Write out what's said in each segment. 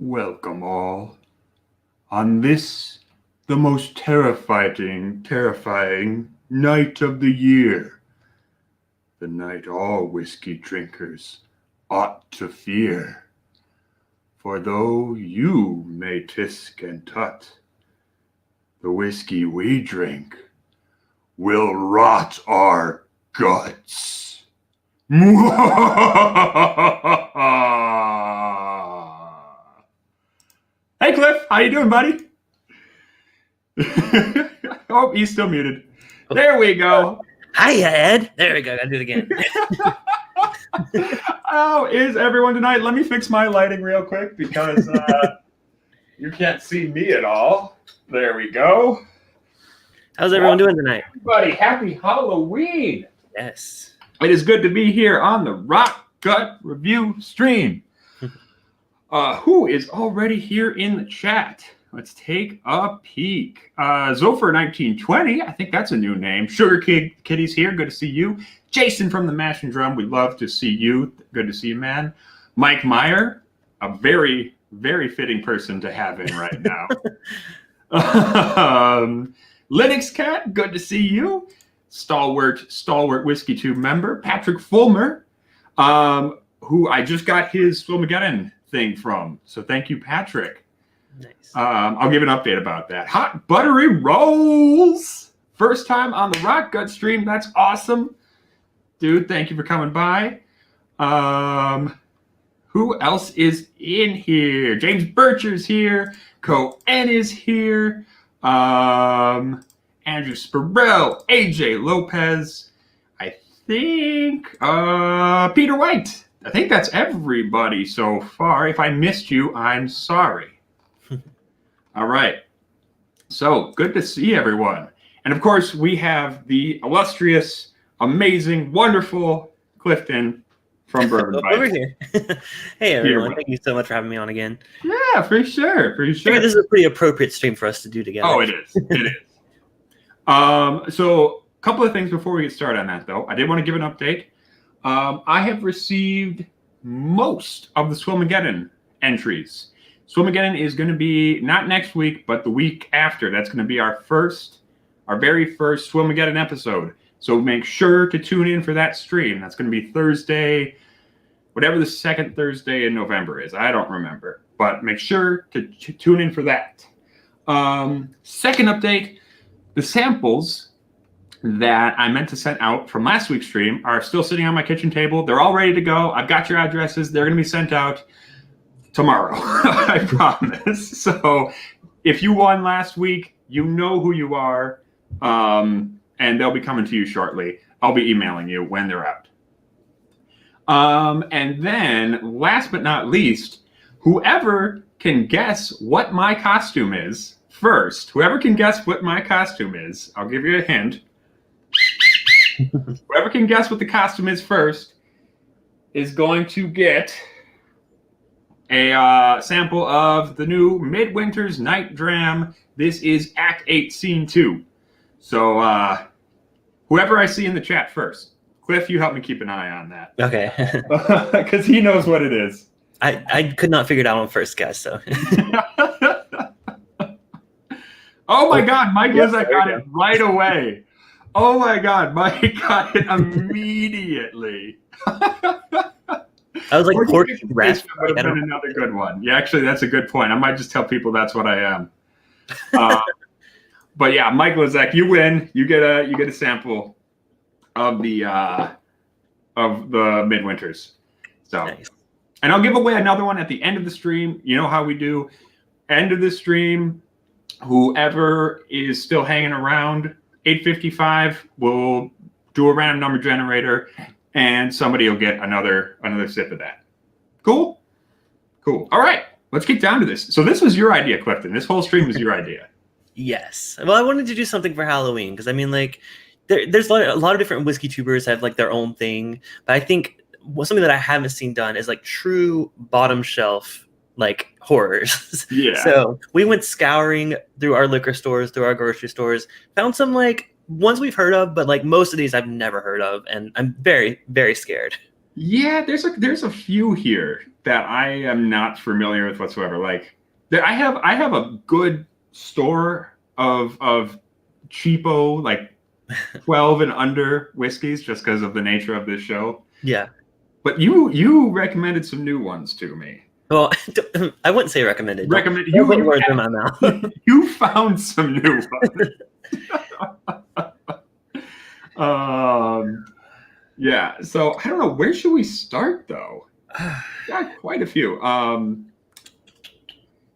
Welcome all. On this, the most terrifying night of the year. The night all whiskey drinkers ought to fear. For though you may tisk and tut, the whiskey we drink will rot our guts. Hey Cliff, how you doing, buddy? Oh, he's still muted. There we go. Hiya, Ed. There we go. Gotta do it again. How is everyone tonight? Let me fix my lighting real quick because you can't see me at all. There we go. How's everyone doing tonight? Everybody, happy Halloween. Yes. It is good to be here on the Rock Gut Review stream. Who is already here in the chat? Let's take a peek. Zopher1920, I think that's a new name. Sugar Kitty's here, good to see you. Jason from the Mash and Drum, we love to see you. Good to see you, man. Mike Meyer, a very, very fitting person to have in right now. Linux Cat, good to see you. Stalwart Whiskey Tube member. Patrick Fulmer, who I just got his Swilmageddon thing from. So thank you, Patrick. Nice. I'll give an update about that. Hot Buttery Rolls. First time on the Rock Gut stream. That's awesome. Dude, thank you for coming by. Who else is in here? James Bircher's here. Co-N is here. Andrew Spurrell. AJ Lopez. I think Peter White. I think that's everybody so far. If I missed you, I'm sorry. All right. So good to see everyone. And of course, we have the illustrious, amazing, wonderful Clifton from Bourbon Bytes. Over here. Hey, everyone. Thank you so much for having me on again. Yeah, for sure. For sure. This is a pretty appropriate stream for us to do together. Oh, it is. It is. So a couple of things before we get started on that, though. I did want to give an update. I have received most of the Swilmageddon entries. Swilmageddon is going to be not next week, but the week after. That's going to be our very first Swilmageddon episode. So make sure to tune in for that stream. That's going to be Thursday, whatever the second Thursday in November is. I don't remember, but make sure to tune in for that. Second update, the samples that I meant to send out from last week's stream are still sitting on my kitchen table. They're all ready to go. I've got your addresses. They're going to be sent out tomorrow. I promise. So if you won last week, you know who you are, and they'll be coming to you shortly. I'll be emailing you when they're out. And then last but not least, whoever can guess what my costume is first, I'll give you a hint. Whoever can guess what the costume is first is going to get a sample of the new Midwinter's Night Dram. This is Act 8, Scene 2. So whoever I see in the chat first. Cliff, you help me keep an eye on that. Okay. Because he knows what it is. I could not figure it out on first guess, so. Oh my God, Mike Lizak got it right away. Oh my God, Mike got it immediately. I was like, pork that would have been another good one. Yeah, actually, that's a good point. I might just tell people that's what I am. But yeah, Mike Lizak, you win. You get a sample of the Midwinters. So, nice. And I'll give away another one at the end of the stream. You know how we do. End of the stream. Whoever is still hanging around 8:55 will do a random number generator, and somebody will get another sip of that. Cool? Cool. All right, let's get down to this. So this was your idea, Clifton. This whole stream was your idea. Yes. Well, I wanted to do something for Halloween because, I mean, like, there's a lot of different whiskey tubers have, like, their own thing. But I think something that I haven't seen done is, like, true bottom shelf, like, horrors. Yeah. So we went scouring through our liquor stores, through our grocery stores, found some, like, ones we've heard of, but, like, most of these I've never heard of. And I'm very, very scared. Yeah, there's a few here that I am not familiar with whatsoever. Like, I have a good store of cheapo, like 12 and under whiskeys, just because of the nature of this show. Yeah. But you recommended some new ones to me. Well, I wouldn't say recommended. Recommend you put words in my mouth. You found some new ones. Yeah. So I don't know, where should we start though? Got quite a few.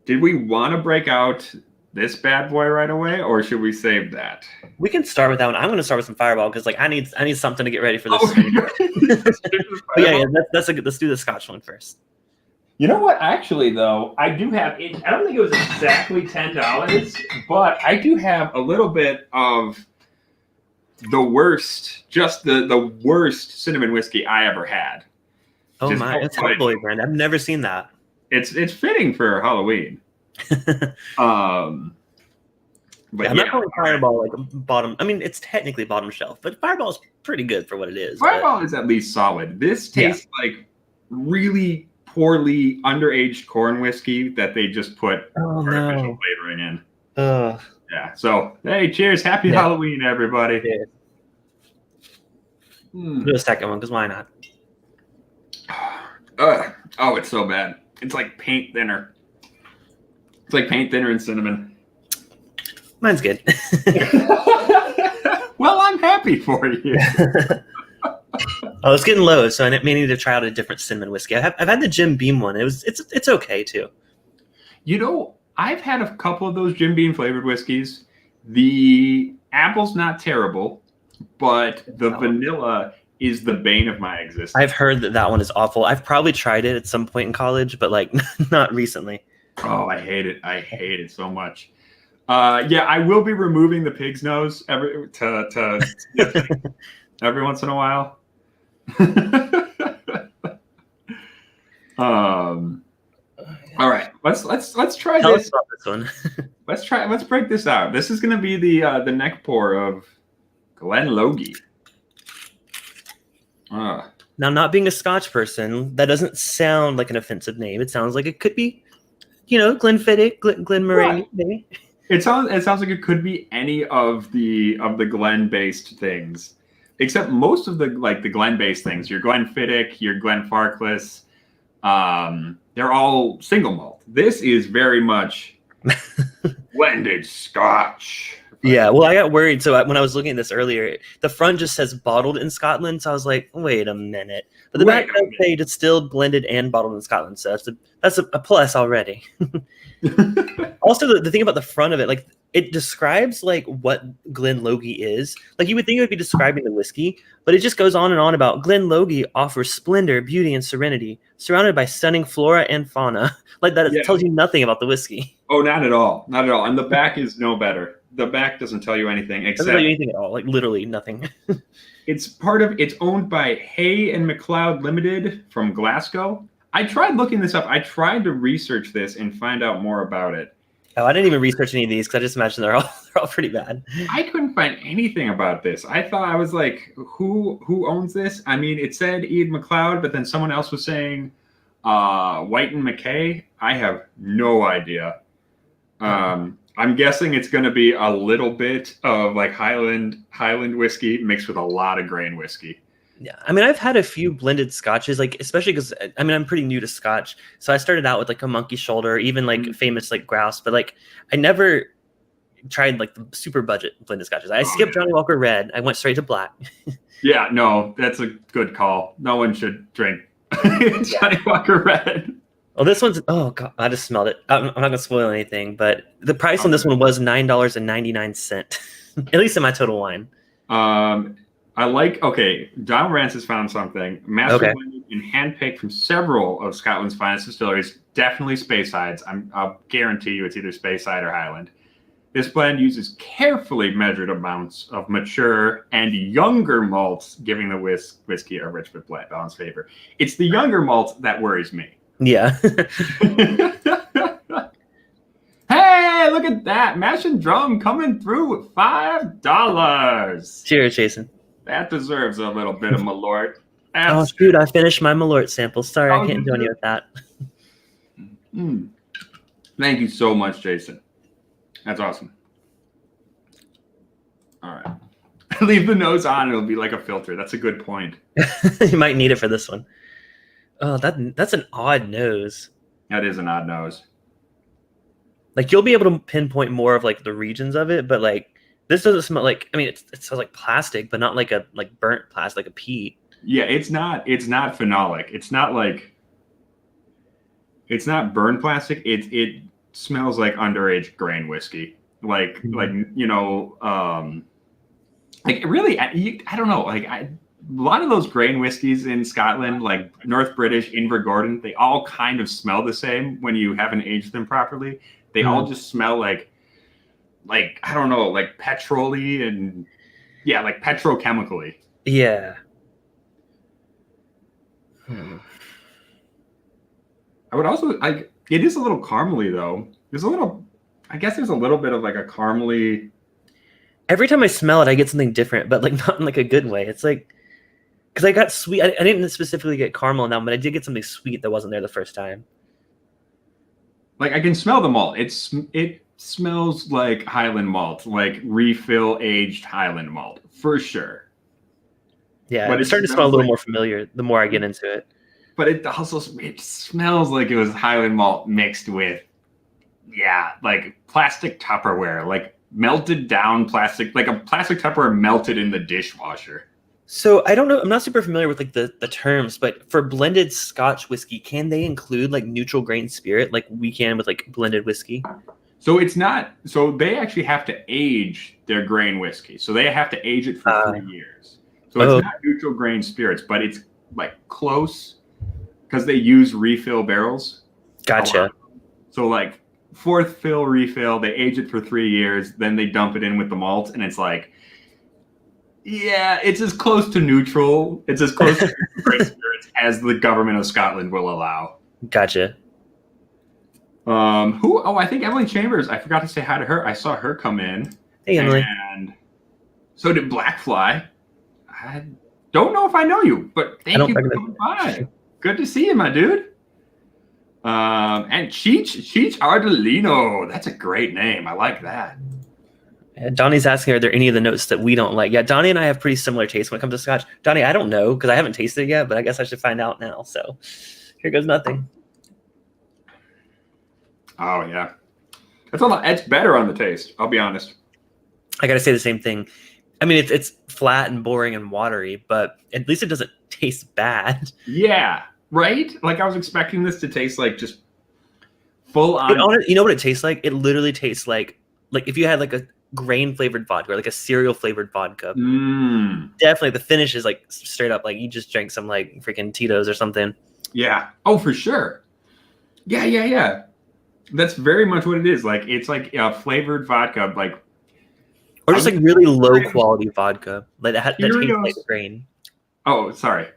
Did we want to break out this bad boy right away, or should we save that? We can start with that one. I'm going to start with some Fireball because like I need something to get ready for this. Let's do the Scotch one first. You know what? Actually, though, I do have. I don't think it was exactly $10, but I do have a little bit of the worst, just the worst cinnamon whiskey I ever had. Oh my! It's Hellboy brand. I've never seen that. It's fitting for Halloween. But I'm not calling Fireball like bottom. I mean, it's technically bottom shelf, but Fireball is pretty good for what it is. Fireball is at least solid. This tastes like really poorly underaged corn whiskey that they just put artificial flavoring in. Yeah. So hey, cheers! Happy Halloween, everybody. Yeah. Do a second one, because why not? Oh, it's so bad. It's like paint thinner. It's like paint thinner and cinnamon. Mine's good. Well, I'm happy for you. Oh, it's getting low, so I may need to try out a different cinnamon whiskey. I've had the Jim Beam one. It's okay too. You know, I've had a couple of those Jim Beam flavored whiskeys. The apple's not terrible, but the vanilla is the bane of my existence. I've heard that one is awful. I've probably tried it at some point in college, but like not recently. Oh, I hate it. I hate it so much. Yeah, I will be removing the pig's nose every once in a while. All right, let's try Tell this. us about this one. Let's break this out. This is going to be the neck pour of Glen Logie. Now, not being a Scotch person, that doesn't sound like an offensive name. It sounds like it could be, Glenfiddich, Glenmorangie, right. Maybe. It sounds like it could be any of the Glen-based things, except most of the Glen-based things. Your Glenfiddich, your Glenfarclas, they're all single malt. This is very much blended Scotch. Yeah, well, I got worried. So when I was looking at this earlier, the front just says bottled in Scotland. So I was like, wait a minute. But the back does say distilled, blended, and bottled in Scotland. So that's a plus already. Also, the thing about the front of it, like it describes like what Glen Logie is. Like you would think it would be describing the whiskey, but it just goes on and on about Glen Logie offers splendor, beauty, and serenity, surrounded by stunning flora and fauna. Like that, it tells you nothing about the whiskey. Oh, not at all, not at all. And the back is no better. The back doesn't tell you anything except doesn't tell you anything at all. Like literally nothing. It's owned by Hay and McLeod Limited from Glasgow. I tried looking this up. I tried to research this and find out more about it. Oh, I didn't even research any of these because I just imagine they're all pretty bad. I couldn't find anything about this. I was like, who owns this? I mean, it said Edd McLeod, but then someone else was saying White and McKay. I have no idea. I'm guessing it's going to be a little bit of like Highland whiskey mixed with a lot of grain whiskey. Yeah, I mean, I've had a few blended scotches, like especially because I mean I'm pretty new to Scotch, so I started out with like a monkey shoulder, even like famous like grouse, but like I never tried like the super budget blended scotches. I skipped Johnny Walker Red. I went straight to black. Yeah, no, that's a good call. No one should drink Johnny Walker Red. Well, this one's God, I just smelled it. I'm not gonna spoil anything, but the price on this one was $9.99, at least in my Total Wine. John Rance has found something. Master blended and handpicked from several of Scotland's finest distilleries, definitely Speysides. I'll guarantee you it's either Speyside or Highland. This blend uses carefully measured amounts of mature and younger malts, giving the whiskey a rich but balanced flavor. It's the younger malts that worries me. Yeah. Hey, look at that. Mash and Drum coming through with $5. Cheers, Jason. That deserves a little bit of Malort. Oh shoot! I finished my Malort sample. Sorry, I can't join you with that. Thank you so much, Jason. That's awesome. All right. Leave the nose on. It'll be like a filter. That's a good point. You might need it for this one. Oh, that's an odd nose. That is an odd nose. Like you'll be able to pinpoint more of like the regions of it, but like this doesn't smell like. I mean, it smells like plastic, but not like burnt plastic, like a peat. Yeah, it's not phenolic. It's not burnt plastic. It smells like underage grain whiskey. Like really, I don't know. Like a lot of those grain whiskeys in Scotland, like North British, Invergordon, they all kind of smell the same when you haven't aged them properly. They all just smell like I don't know, like petrol-y and like petrochemically. Yeah. I would also it is a little caramely though. There's a little bit of like a caramely. Every time I smell it, I get something different, but like not in like a good way. It's like because I got sweet. I didn't specifically get caramel now, but I did get something sweet that wasn't there the first time. Like I can smell the malt. It smells like Highland malt, like refill aged Highland malt for sure. Yeah, but it's starting to smell a little more familiar the more I get into it. But it smells like it was Highland malt mixed with, like plastic Tupperware, like melted down plastic, like a plastic Tupperware melted in the dishwasher. So I don't know. I'm not super familiar with like the terms, but for blended Scotch whiskey, can they include like neutral grain spirit like we can with like blended whiskey? So it's not. So they actually have to age their grain whiskey. So they have to age it for 3 years. So it's not neutral grain spirits, but it's like close because they use refill barrels. Gotcha. So like fourth fill refill, they age it for 3 years, then they dump it in with the malt, and it's like, it's as close to neutral. It's as close to grain spirits as the government of Scotland will allow. Gotcha. I think Emily Chambers. I forgot to say hi to her. I saw her come in. Hey, Emily. And so did Blackfly. I don't know if I know you, but thank you for coming by. Good to see you, my dude. And Cheech Ardolino. That's a great name. I like that. Donnie's asking, are there any of the notes that we don't like? Yeah, Donnie and I have pretty similar tastes when it comes to Scotch. Donnie, I don't know because I haven't tasted it yet, but I guess I should find out now. So here goes nothing. Oh, yeah. It's better on the taste, I'll be honest. I got to say the same thing. I mean, it's flat and boring and watery, but at least it doesn't taste bad. Yeah, right? Like I was expecting this to taste like just full on. You know what it tastes like? It literally tastes like if you had like a grain flavored vodka or like a cereal flavored vodka. Definitely the finish is like straight up like you just drank some like freaking Tito's or something. Yeah. Oh, for sure. Yeah. That's very much what it is. Like it's like a flavored vodka, like or just like really low quality vodka, like that tastes like grain. Oh, sorry.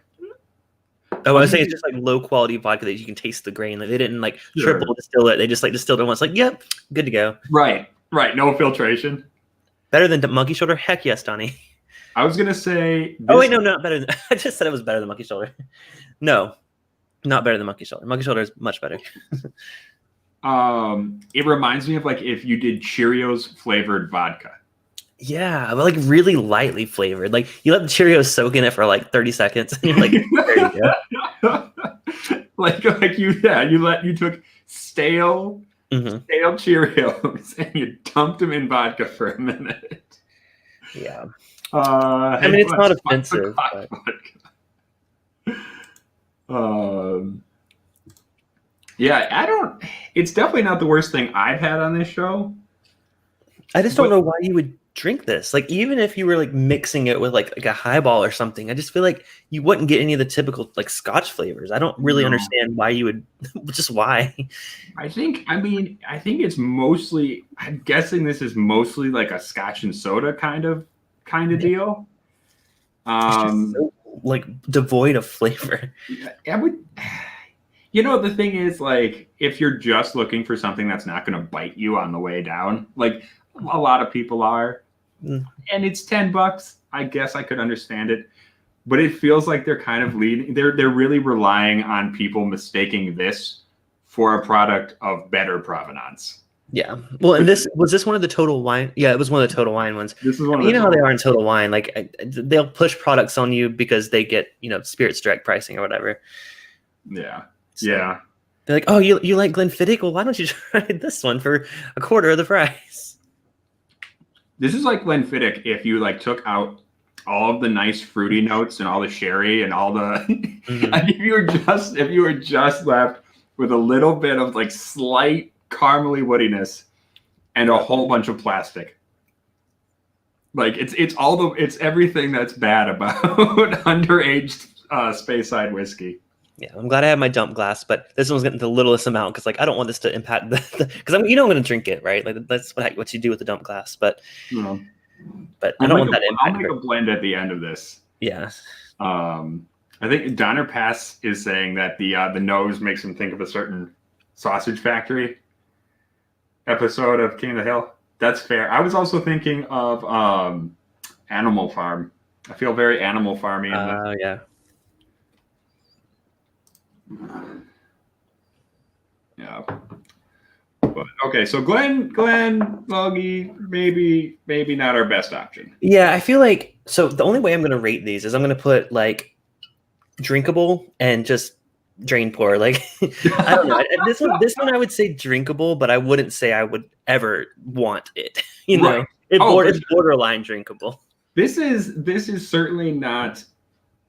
I was saying it's just like low quality vodka that you can taste the grain. Like they didn't like triple distill it. They just like distilled it once. Like, yep, good to go. Right. No filtration. Better than Monkey Shoulder? Heck yes, Donnie. I was gonna say. Oh wait, no, not better than. I just said it was better than Monkey Shoulder. No, not better than Monkey Shoulder. Monkey Shoulder is much better. It reminds me of like if you did Cheerios flavored vodka. Yeah, but like really lightly flavored. Like you let the Cheerios soak in it for like 30 seconds, and you're like, there you go. you took stale Cheerios and you dumped them in vodka for a minute. Yeah. I mean, it's not offensive. Yeah, it's definitely not the worst thing I've had on this show. I just don't know why you would drink this. Like, even if you were like mixing it with like a highball or something, I just feel like you wouldn't get any of the typical like Scotch flavors. I don't really understand why you would, just why. I think it's mostly, I'm guessing this is mostly like a Scotch and soda kind of deal. It's just so, like devoid of flavor. I would. The thing is, like, if you're just looking for something that's not going to bite you on the way down, like a lot of people are, and it's $10, I guess I could understand it. but it feels like they're kind of leading. They're really relying on people mistaking this for a product of better provenance. Yeah. Well, and this one of the Total Wine? Yeah, it was one of the Total Wine ones. This is one. You know how they are in Total Wine. Like they'll push products on you because they get Spirits Direct pricing or whatever. Yeah. So yeah. They're like, oh, you like Glenfiddich? Well, why don't you try this one for a quarter of the price? This is like Glenfiddich if you like took out all of the nice fruity notes and all the sherry and all the like if you were just left with a little bit of like slight caramely woodiness and a whole bunch of plastic. Like it's everything that's bad about underaged Speyside whiskey. Yeah, I'm glad I have my dump glass, but this one's getting the littlest amount because like I don't want this to impact because I'm going to drink it, right? Like that's what you do with the dump glass, but but I don't want that impact. I'll make a blend at the end of this. Yeah. I think Donner Pass is saying that the nose makes him think of a certain Sausage Factory episode of King of the Hill. That's fair. I was also thinking of Animal Farm. I feel very Animal Farmy. Yeah. Yeah. But, okay, so Glen Logie, maybe not our best option. Yeah, I feel like so the only way I'm gonna rate these is I'm gonna put like drinkable and just drain pour. Like I don't know. This one I would say drinkable, but I wouldn't say I would ever want it. Right. It's borderline drinkable. This is certainly not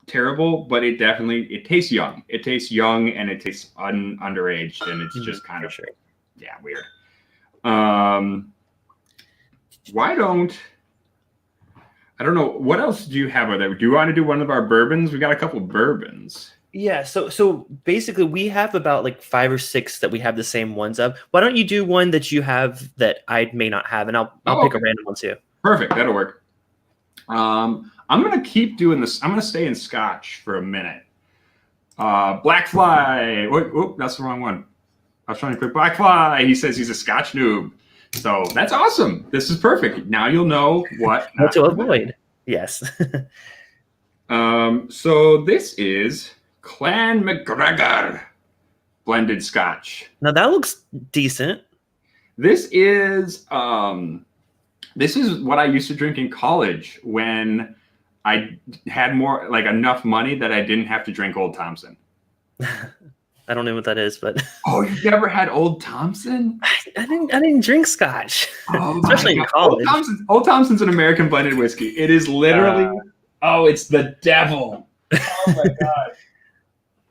terrible, but it tastes young. It tastes young and it tastes underaged, and it's just kind of weird. I don't know, what else do you have over there? Do you want to do one of our bourbons? We got a couple bourbons. Yeah, so basically we have about like 5 or 6 that we have the same ones of. Why don't you do one that you have that I may not have, and I'll pick a random one too. Perfect, that'll work. I'm gonna keep doing this. I'm gonna stay in Scotch for a minute. Black Fly. Whoop, that's the wrong one. I was trying to click Black Fly. He says he's a Scotch noob. So that's awesome. This is perfect. Now you'll know what to avoid. Yes. So this is Clan McGregor blended Scotch. Now that looks decent. This is what I used to drink in college when I had more like enough money that I didn't have to drink Old Thompson. I don't know what that is, but oh, you've never had Old Thompson? I didn't drink Scotch, oh, especially in college. Old Thompson's an American blended whiskey. It is literally it's the devil. Oh my god!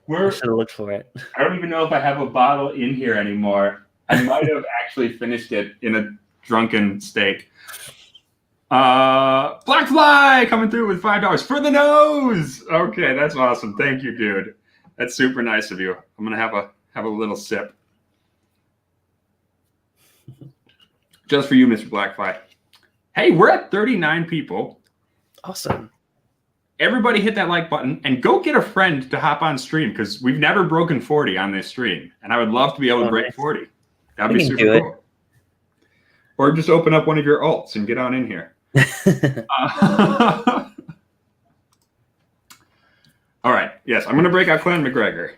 I should have looked for it. I don't even know if I have a bottle in here anymore. I might have actually finished it in a drunken state. Black Fly coming through with $5 for the nose. Okay, that's awesome. Thank you, dude. That's super nice of you. I'm gonna have a little sip. Just for you, Mr. Blackfly. Hey, we're at 39 people. Awesome. Everybody hit that like button and go get a friend to hop on stream because we've never broken 40 on this stream. And I would love to be able to break 40. That'd be super cool. Or just open up one of your alts and get on in here. All right. Yes, I'm going to break out Clan McGregor.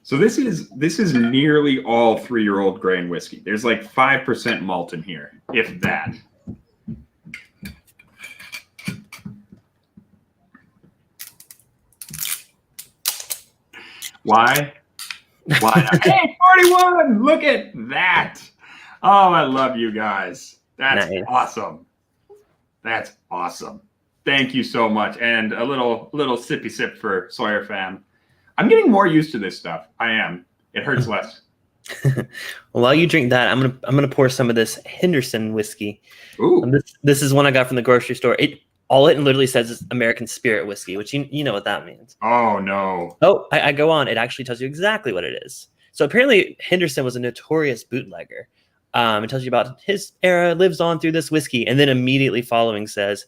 So this is nearly all 3-year-old grain whiskey. There's like 5% malt in here, if that. Why? Why not? Hey, 41! Look at that! Oh, I love you guys. That's nice. Awesome. That's awesome. Thank you so much. And a little sippy sip for Sawyer fam. I'm getting more used to this stuff. I am. It hurts less. Well, while you drink that, I'm gonna pour some of this Henderson whiskey. Ooh. This is one I got from the grocery store. It literally says is American Spirit whiskey, which you know what that means. Oh no. Oh, I go on. It actually tells you exactly what it is. So apparently Henderson was a notorious bootlegger. It tells you about his era, lives on through this whiskey, and then immediately following says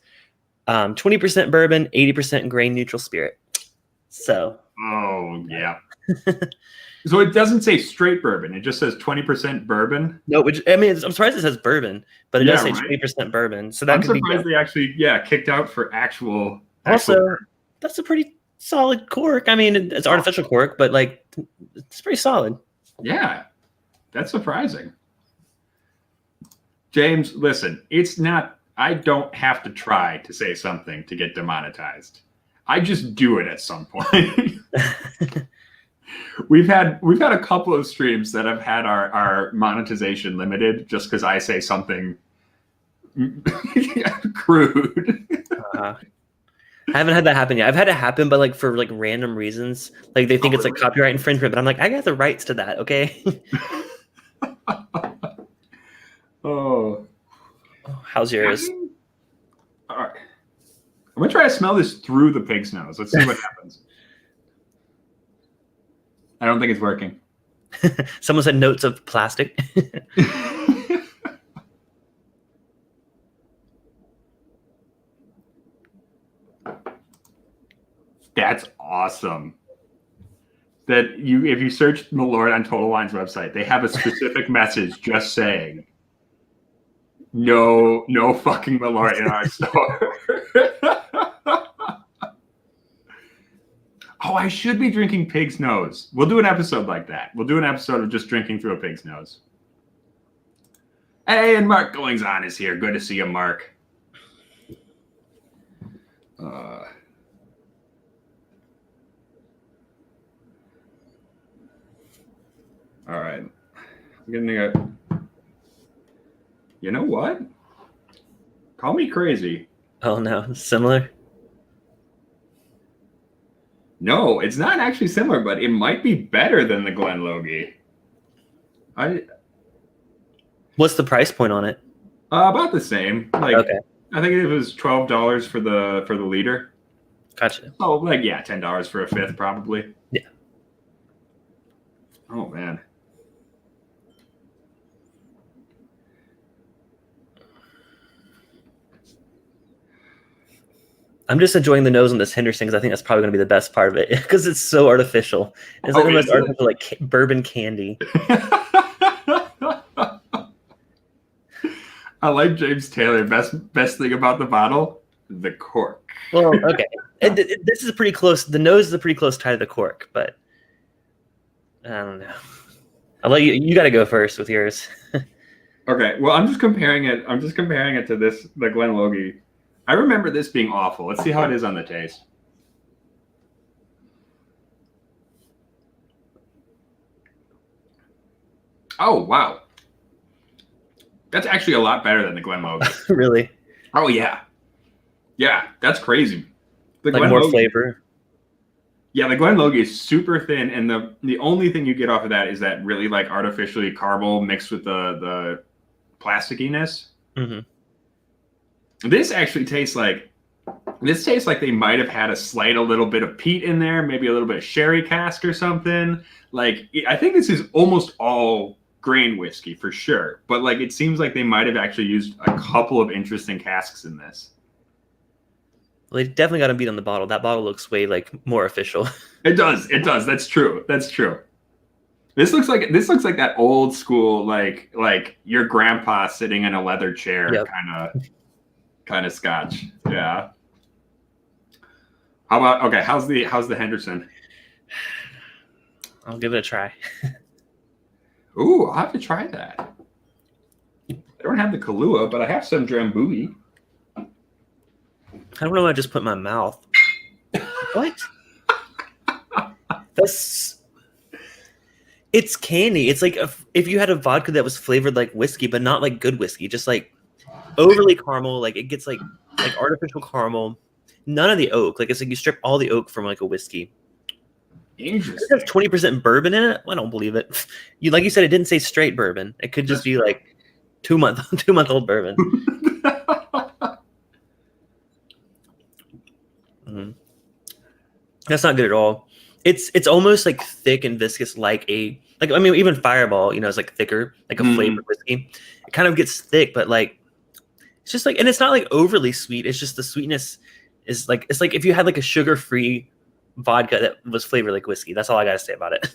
20% bourbon, 80% grain neutral spirit. So. Oh yeah. So it doesn't say straight bourbon. It just says 20% bourbon. No, which I mean, I'm surprised it says bourbon, but it does say 20% bourbon. So that I'm surprised they actually kicked out for actual Also, that's a pretty solid cork. I mean, it's artificial cork, but like it's pretty solid. Yeah, that's surprising. James, listen, it's not. I don't have to try to say something to get demonetized. I just do it at some point. We've had a couple of streams that have had our monetization limited just because I say something crude. I haven't had that happen yet. I've had it happen, but like for like random reasons. Like they think it's like copyright infringement, but I'm like, I got the rights to that, okay? Oh. How's yours? All right. I'm gonna try to smell this through the pig's nose. Let's see what happens. I don't think it's working. Someone said notes of plastic. That's awesome. That if you search Malort on Total Wine's website, they have a specific message just saying, no fucking Malort in our store. Oh, I should be drinking pig's nose. We'll do an episode like that. We'll do an episode of just drinking through a pig's nose. Hey, and Mark Goings-on is here. Good to see you, Mark. All right. I'm gonna. You know what? Call me crazy. Oh no, similar. No, it's not actually similar, but it might be better than the Glen Logie. What's the price point on it? About the same. Like, okay. I think it was $12 for the liter. Gotcha. Oh, like yeah, $10 for a fifth, probably. Yeah. Oh man. I'm just enjoying the nose on this Henderson because I think that's probably going to be the best part of it because it's so artificial. It's like the most artificial, like bourbon candy. I like James Taylor. Best thing about the bottle, the cork. Well, okay. This is a pretty close. The nose is a pretty close tie to the cork, but I don't know. I'll let you. You got to go first with yours. Okay. Well, I'm just comparing it to the Glen Logie. I remember this being awful. Let's see how it is on the taste. Oh, wow. That's actually a lot better than the Glen Logie. Really? Oh, yeah. Yeah, that's crazy. The like Glen more Logie, flavor? Yeah, the Glen Logie is super thin, and the only thing you get off of that is that really like artificially caramel mixed with the plasticiness. Mm-hmm. This actually tastes like they might have had a little bit of peat in there, maybe a little bit of sherry cask or something. Like, I think this is almost all grain whiskey for sure, but like it seems like they might have actually used a couple of interesting casks in this. Well, they definitely got to beat on the bottle. That bottle looks way like more official. It does. That's true. This looks like that old school like your grandpa sitting in a leather chair Yep. kind of scotch. Yeah. How's the Henderson? I'll give it a try. Ooh, I'll have to try that. I don't have the Kahlua, but I have some Drambuie. I don't know what I just put in my mouth. What? It's candy. It's like if you had a vodka that was flavored like whiskey, but not like good whiskey, just like overly caramel. Like it gets like artificial caramel. None of the oak. Like it's like you strip all the oak from like a whiskey. Interesting. It has 20% bourbon in it. I don't believe it. Like you said, it didn't say straight bourbon. It could just be like 2 month old bourbon. That's not good at all. It's almost like thick and viscous, even Fireball, is like thicker, like a flavored whiskey. It kind of gets thick, but like it's just like, and it's not like overly sweet. It's just the sweetness is like it's like if you had like a sugar-free vodka that was flavored like whiskey. That's all I gotta say about it.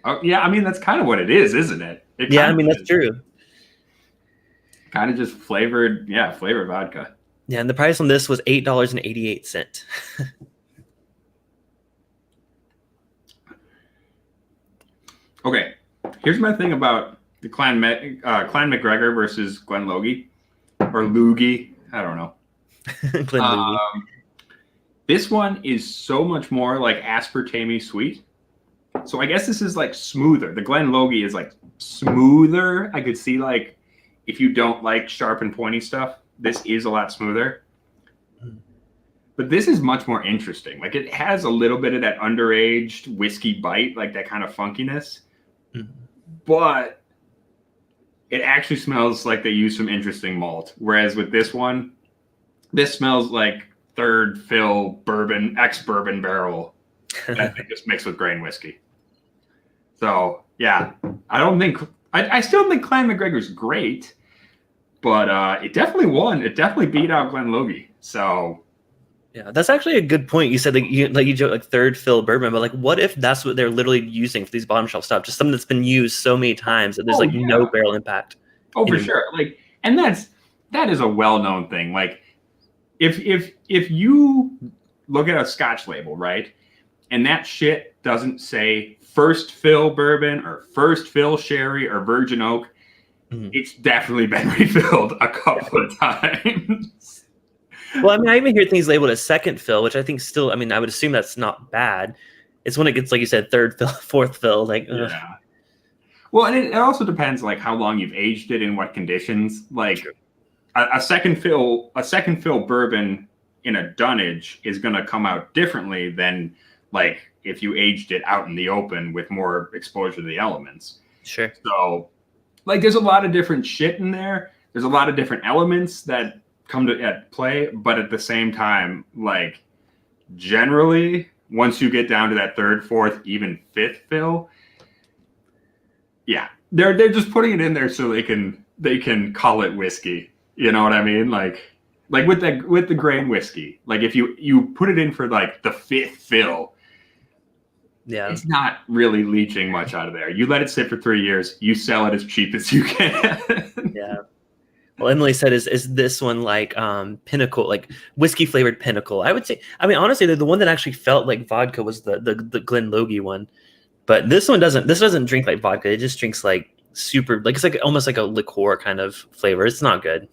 Oh yeah, I mean that's kind of what it is, isn't it? Yeah, I mean that's true. Kind of just flavored vodka. Yeah, and the price on this was $8.88. Okay, here's my thing about the Clan McGregor versus Glen Logie or Loogie. I don't know. Glen Logie. This one is so much more like aspartame sweet. So I guess this is like smoother. The Glen Logie is like smoother. I could see like if you don't like sharp and pointy stuff, this is a lot smoother. But this is much more interesting. Like it has a little bit of that underaged whiskey bite, like that kind of funkiness. But it actually smells like they use some interesting malt. Whereas with this one, this smells like third fill bourbon, ex-bourbon barrel that they just mixed with grain whiskey. So yeah, I still think Clan McGregor's great, but it definitely won. It definitely beat out Glen Logie. So yeah, that's actually a good point. You said you joke like third fill bourbon, but like what if that's what they're literally using for these bottom shelf stuff? Just something that's been used so many times that there's no barrel impact. Oh, for sure. Like, and that is a well-known thing. Like if you look at a Scotch label, right? And that shit doesn't say first fill bourbon or first fill sherry or virgin oak, it's definitely been refilled a couple of times. Well, I mean, I even hear things labeled as second fill, which I think still, I mean, I would assume that's not bad. It's when it gets, like you said, third fill, fourth fill. Like, yeah. Well, and it also depends, like how long you've aged it in what conditions. Like a second fill bourbon in a dunnage is going to come out differently than like if you aged it out in the open with more exposure to the elements. Sure. So, like, there's a lot of different shit in there. There's a lot of different elements that come to at play, but at the same time, like generally, once you get down to that third, fourth, even fifth fill, yeah, they're just putting it in there so they can call it whiskey. You know what I mean? Like with the grain whiskey, like if you put it in for like the fifth fill, yeah, it's not really leaching much out of there. You let it sit for 3 years, you sell it as cheap as you can. Yeah. Well, Emily said, is this one like Pinnacle, like whiskey flavored Pinnacle? I would say, I mean, honestly, the one that actually felt like vodka was the Glen Logie one. But this one doesn't drink like vodka. It just drinks like super, like it's like almost like a liqueur kind of flavor. It's not good.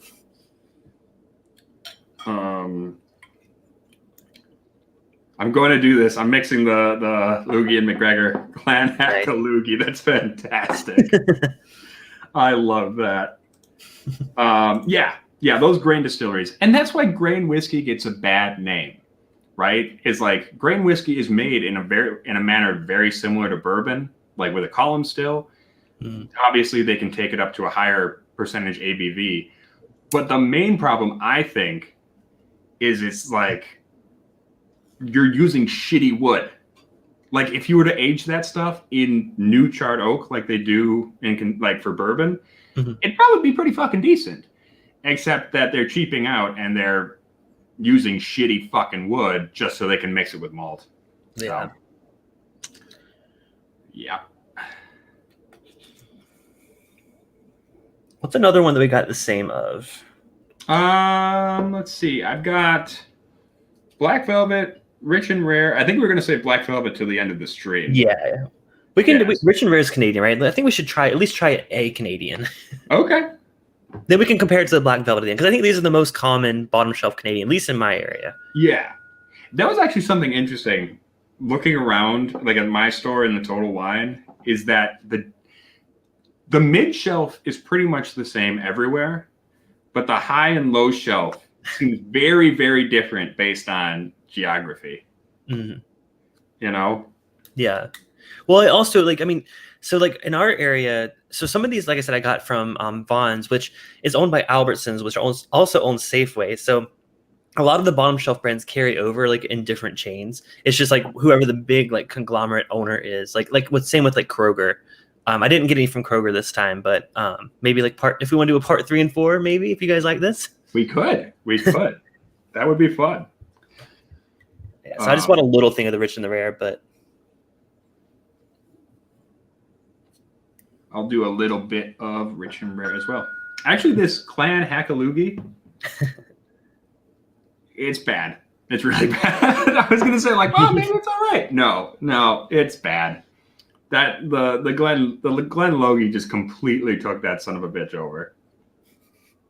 I'm going to do this. I'm mixing the Logie and McGregor Clan Hacka Loogie. That's fantastic. I love that. Yeah, those grain distilleries. And that's why grain whiskey gets a bad name, right? It's like grain whiskey is made in a manner very similar to bourbon, like with a column still. Obviously, they can take it up to a higher percentage ABV. But the main problem, I think, is it's like you're using shitty wood. Like if you were to age that stuff in new charred oak, like they do in like for bourbon, it'd probably be pretty fucking decent. Except that they're cheaping out and they're using shitty fucking wood just so they can mix it with malt. Yeah. So, yeah. What's another one that we got the same of? Let's see. I've got Black Velvet, Rich and Rare. I think we're going to say Black Velvet till the end of the stream. Yeah. We can do Rich and Rare is Canadian, right? I think we should at least try a Canadian. Okay. Then we can compare it to the Black Velvet again, because I think these are the most common bottom shelf Canadian, at least in my area. Yeah. That was actually something interesting. Looking around, like at my store in the Total Wine, is that the mid shelf is pretty much the same everywhere, but the high and low shelf seems very, very different based on geography. Mm-hmm. You know? Yeah. Well, I also so like in our area, so some of these, like I said, I got from Vaughn's, which is owned by Albertsons, which also owns Safeway. So a lot of the bottom shelf brands carry over like in different chains. It's just like whoever the big like conglomerate owner is. Like same with like Kroger. I didn't get any from Kroger this time, but maybe like if we want to do a part 3 and 4, maybe if you guys like this, we could. That would be fun. Yeah, so I just bought a little thing of the Rich and the Rare, but I'll do a little bit of Rich and Rare as well. Actually, this Clan Hackaloogie, It's bad. It's really bad. I was gonna say like, oh, maybe it's all right. No, it's bad. That the Glen Logie just completely took that son of a bitch over.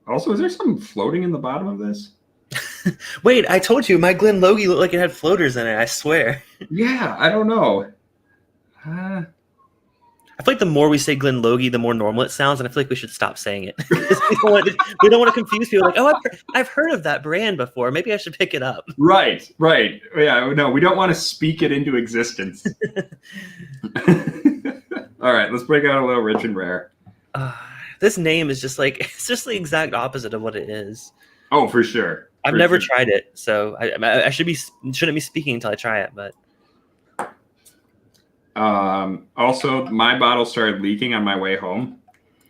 Also, is there something floating in the bottom of this? Wait, I told you my Glen Logie looked like it had floaters in it. I swear. Yeah, I don't know. I feel like the more we say Glen Logie, the more normal it sounds, and I feel like we should stop saying it. we don't want to confuse people. Like, oh, I've heard of that brand before. Maybe I should pick it up. Right. Yeah, no, we don't want to speak it into existence. All right, let's break out a little rich and rare. This name is just like it's just the exact opposite of what it is. Oh, for sure. I've never tried it, so I shouldn't be speaking until I try it. But also, my bottle started leaking on my way home.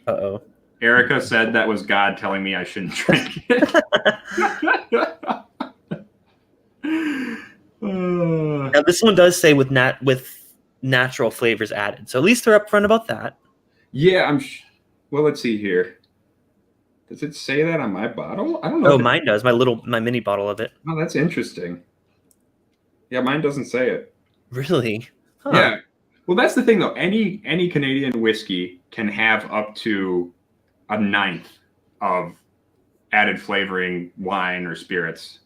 Uh-oh. Erica said that was God telling me I shouldn't drink it. Now this one does say with natural flavors added, so at least they're upfront about that. Yeah, well, let's see here. Does it say that on my bottle? I don't know. Oh, mine does. My mini bottle of it. Oh, that's interesting. Yeah, mine doesn't say it. Really? Huh. Yeah. Well, that's the thing, though. Any Canadian whiskey can have up to a 1/9 of added flavoring wine or spirits.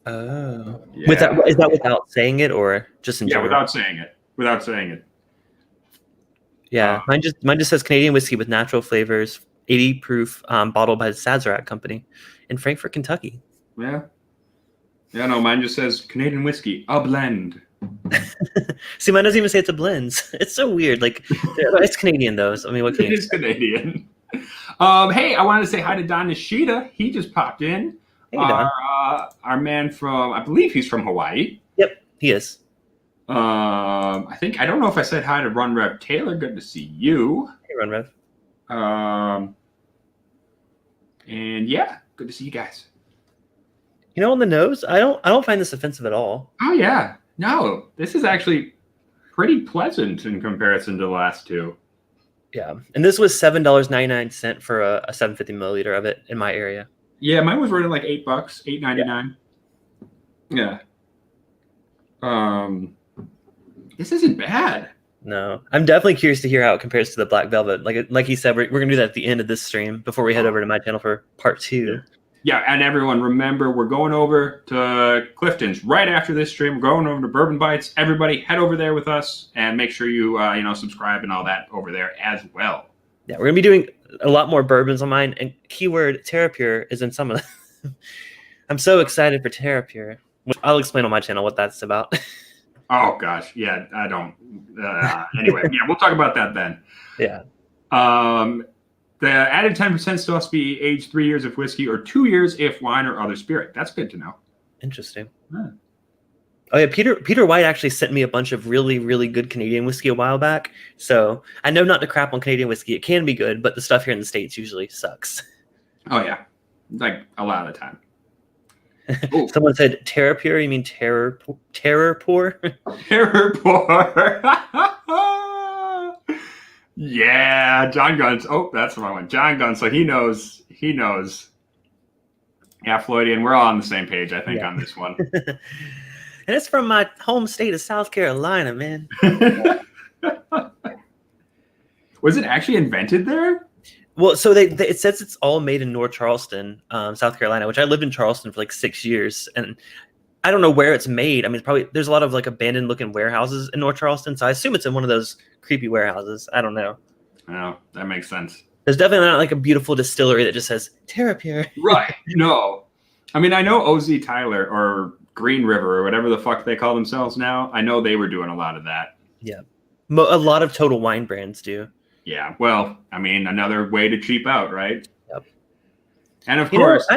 Oh. Yeah. Is that without saying it or just in general? Without saying it. Without saying it. Yeah, mine just says Canadian whiskey with natural flavors, 80 proof, bottled by the Sazerac Company in Frankfort, Kentucky. Yeah. Yeah, no, mine just says Canadian whiskey, a blend. See, mine doesn't even say it's a blend. It's so weird. Like, it's Canadian, though. So, I mean, what can It is Canadian. Hey, I wanted to say hi to Don Nishida. He just popped in. Hey, Don. Our man from, I believe he's from Hawaii. Yep, he is. I don't know if I said hi to Run Rev Taylor. Good to see you. Hey, Run Rev. And yeah, good to see you guys. You know, on the nose, I don't find this offensive at all. Oh yeah, no, this is actually pretty pleasant in comparison to the last two. Yeah, and this was $7.99 for a 750 milliliter of it in my area. Yeah, mine was running like $8, $8.99. Yeah. This isn't bad. No, I'm definitely curious to hear how it compares to the Black Velvet. Like he said, we're gonna do that at the end of this stream before we head over to my channel for part 2. Yeah, and everyone, remember, we're going over to Clifton's right after this stream. We're going over to Bourbon Bytes. Everybody, head over there with us and make sure you subscribe and all that over there as well. Yeah, we're gonna be doing a lot more bourbons on mine, and keyword TerraPure is in some of them. I'm so excited for TerraPure. I'll explain on my channel what that's about. Oh gosh, yeah, I don't. Anyway, yeah, we'll talk about that then. Yeah. The added 10% still has to be aged 3 years if whiskey or 2 years if wine or other spirit. That's good to know. Interesting. Huh. Oh yeah, Peter White actually sent me a bunch of really, really good Canadian whiskey a while back. So I know not to crap on Canadian whiskey. It can be good, but the stuff here in the States usually sucks. Oh yeah, like a lot of the time. Someone said TerraPure. You mean terror poor? Terror poor. Yeah, John Guns. Oh, that's the wrong one. John Guns. So he knows. Yeah, Floydian, we're all on the same page, I think, on this one. And it's from my home state of South Carolina, man. Was it actually invented there? Well, so it says it's all made in North Charleston, South Carolina, which I lived in Charleston for like 6 years, and I don't know where it's made. I mean, there's a lot of like abandoned looking warehouses in North Charleston, so I assume it's in one of those creepy warehouses. I don't know. Oh, that makes sense. There's definitely not like a beautiful distillery that just says TerraPure. Right. No. I mean, I know OZ Tyler or Green River or whatever the fuck they call themselves now. I know they were doing a lot of that. Yeah. A lot of Total Wine brands do. Yeah. Well, I mean, another way to cheap out, right? Yep. And of course,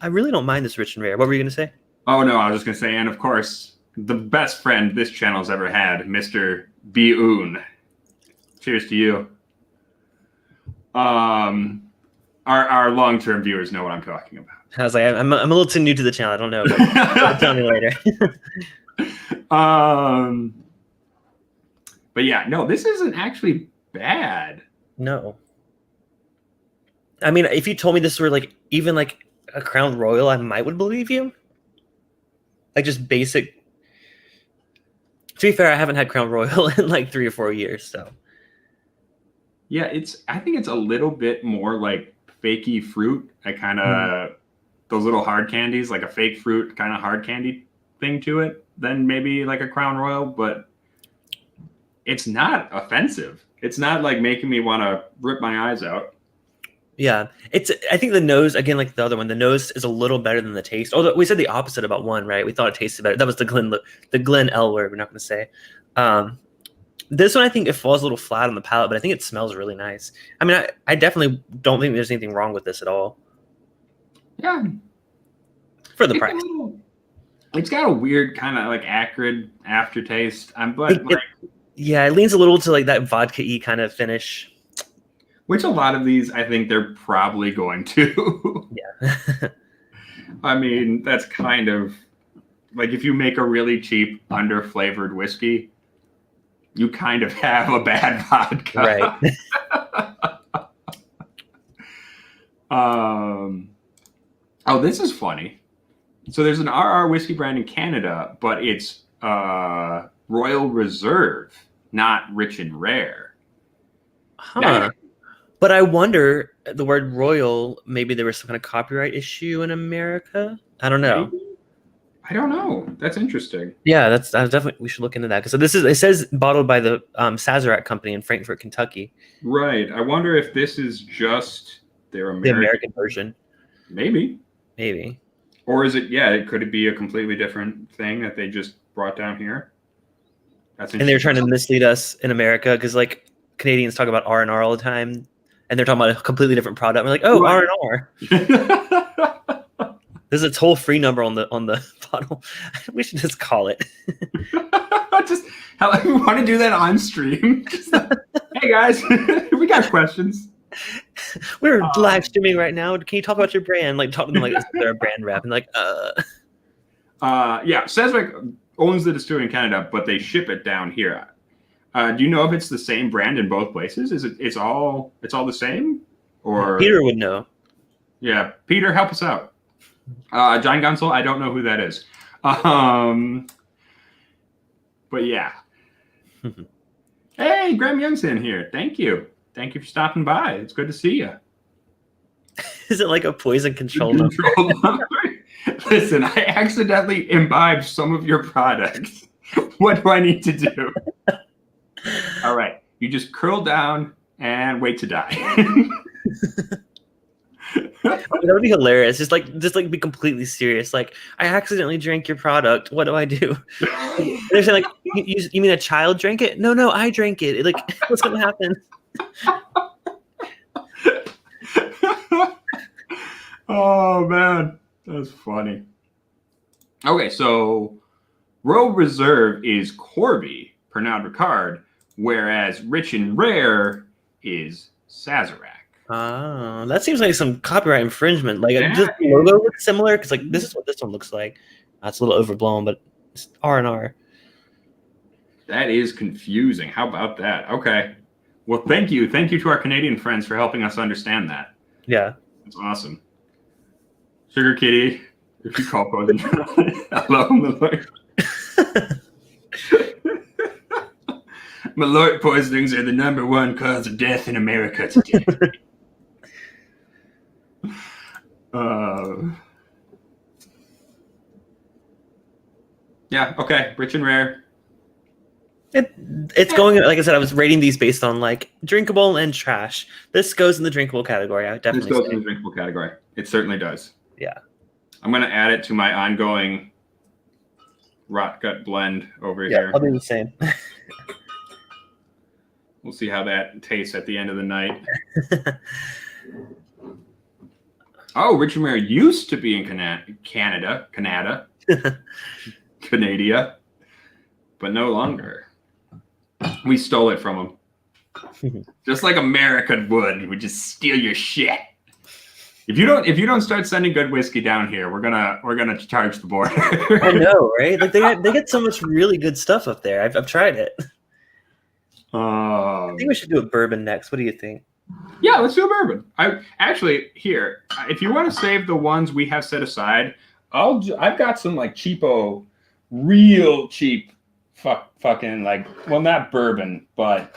I really don't mind this rich and rare. What were you going to say? Oh, no, I was just going to say, and of course, the best friend this channel's ever had, Mr. B-oon. Cheers to you. Our long-term viewers know what I'm talking about. I was like, I'm a little too new to the channel. I don't know. But tell me later. But yeah, no, this isn't actually bad. No. I mean, if you told me this were like even like a Crown Royal, I would believe you. Like just basic. To be fair, I haven't had Crown Royal in like 3 or 4 years, so. Yeah, I think it's a little bit more like fakey fruit. I kind of those little hard candies, like a fake fruit kind of hard candy thing to it than maybe like a Crown Royal, but it's not offensive. It's not like making me want to rip my eyes out. Yeah, I think the nose, again, like the other one, the nose is a little better than the taste. Although we said the opposite about one, right? We thought it tasted better. That was the Glen L word. We're not going to say. This one, I think it falls a little flat on the palate, but I think it smells really nice. I mean, I definitely don't think there's anything wrong with this at all. Yeah, for the price. It's got a weird kind of like acrid aftertaste. Yeah, it leans a little to like that vodka-y kind of finish. Which a lot of these, I think they're probably going to. Yeah. I mean, that's kind of like if you make a really cheap, under-flavored whiskey, you kind of have a bad vodka. Right. Oh, this is funny. So there's an RR whiskey brand in Canada, but it's Royal Reserve, not Rich and Rare. Huh. But I wonder, the word royal, maybe there was some kind of copyright issue in America? I don't know. Maybe? I don't know. That's interesting. Yeah, that's definitely, we should look into that. Because it says bottled by the Sazerac company in Frankfort, Kentucky. Right. I wonder if this is just their American version. Maybe. Or is it, could it be a completely different thing that they just brought down here? That's interesting. And they're trying to mislead us in America because like Canadians talk about R&R all the time. And they're talking about a completely different product. We're like, oh, right. R&R. There's a toll-free number on the bottle. We should just call it. We want to do that on stream. Hey guys, we got questions. We're live streaming right now. Can you talk about your brand? Like talk to them like they're a brand rep and like Yeah, Sazerac owns the distillery in Canada, but they ship it down here. Do you know if it's the same brand in both places? It's all the same? Or Peter would know. Yeah, Peter, help us out. John Gunsel, I don't know who that is. But yeah. Hey, Graham Young's in here. Thank you for stopping by. It's good to see you. Is it like a poison control number? Listen, I accidentally imbibed some of your products. What do I need to do? All right, you just curl down and wait to die. That would be hilarious. Just like be completely serious. Like, I accidentally drank your product. What do I do? They're saying like, you mean a child drank it? No, I drank it. Like, what's gonna happen? Oh man, that's funny. Okay, so Royal Reserve is Corby, Pernod Ricard, whereas Rich and Rare is Sazerac. Oh, that seems like some copyright infringement. Like, just the logo looks similar because like this is what this one looks like. It's a little overblown, but it's R&R. That is confusing. How about that? Okay. Well, thank you to our Canadian friends for helping us understand that. Yeah, that's awesome. Sugar Kitty, if you call poison, hello, Malort. Malort poisonings are the #1 cause of death in America today. Yeah, okay, Rich and Rare. It's going, like I said, I was rating these based on like drinkable and trash. This goes in the drinkable category. I would definitely This goes in the drinkable category. It certainly does. Yeah. I'm going to add it to my ongoing rot gut blend over here. I'll do the same. We'll see how that tastes at the end of the night. Oh, Rich and Rare used to be in Canada, but no longer. We stole it from them, just like America would. We just steal your shit. If you don't start sending good whiskey down here, we're gonna charge the border. I know, right? Like they get so much really good stuff up there. I've tried it. I think we should do a bourbon next. What do you think? Yeah, let's do a bourbon. I actually here. If you want to save the ones we have set aside, I've got some like cheapo, real cheap, fucking like, well, not bourbon, but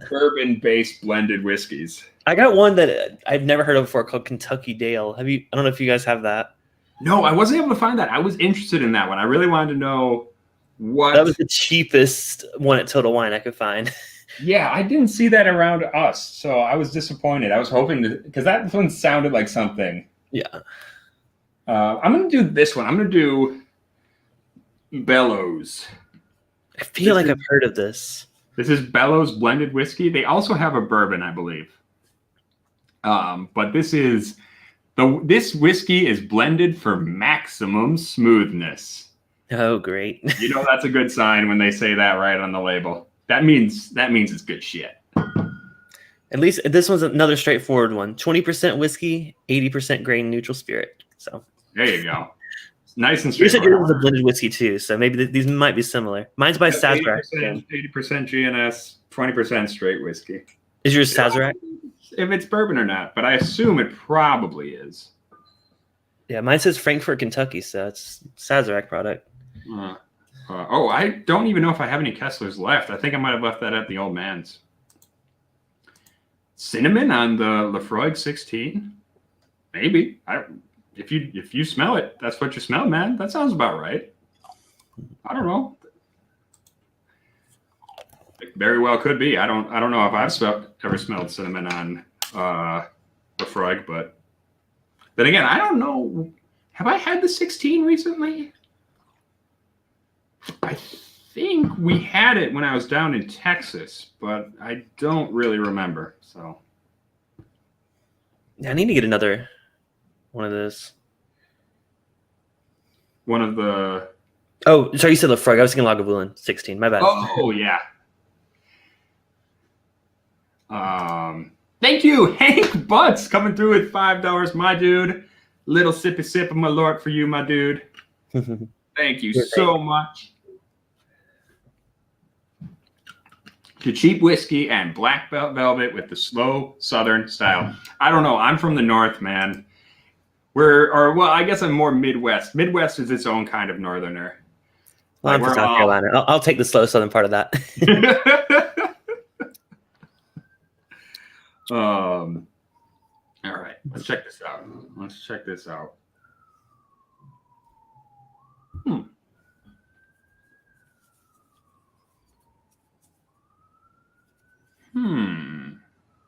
bourbon-based blended whiskeys. I got one that I've never heard of before called Kentucky Dale. Have you? I don't know if you guys have that. No, I wasn't able to find that. I was interested in that one. I really wanted to know what. That was the cheapest one at Total Wine I could find. Yeah, I didn't see that around us, so I was disappointed. I was hoping to, because that one sounded like something. Yeah. I'm going to do this one. I'm going to do Bellows. I feel like I've heard of this. This is Bellows blended whiskey. They also have a bourbon, I believe. But this whiskey is blended for maximum smoothness. Oh, great. You know that's a good sign when they say that right on the label. That means it's good shit. At least this one's another straightforward one. 20% whiskey, 80% grain neutral spirit. So there you go. It's nice and you said straightforward. yours was a blended whiskey too, so maybe these might be similar. Mine's by Sazerac. 80% GNS, 20% straight whiskey. Is yours Sazerac? If it's bourbon or not, but I assume it probably is. Yeah, mine says Frankfort, Kentucky, so it's Sazerac product. I don't even know if I have any Kesslers left. I think I might have left that at the old man's. Cinnamon on the Lefroy 16? Maybe. If you smell it, that's what you smell, man. That sounds about right. I don't know. It very well could be. I don't know if I've ever smelled cinnamon on Lefroy, but then again, I don't know. Have I had the 16 recently? I think we had it when I was down in Texas, but I don't really remember. So Yeah, I need to get another one of those. One of the. Oh, sorry, you said Lefroy. I was thinking Lagavulin 16. My bad. Oh yeah. Thank you, Hank Butts, coming through with $5, my dude. Little sippy sip of Malort for you, my dude. Thank you so much. To cheap whiskey and black belt velvet with the slow southern style. I don't know. I'm from the north, man. I guess I'm more Midwest. Midwest is its own kind of northerner. Well, I'm from South Carolina. I'll take the slow southern part of that. All right. Let's check this out.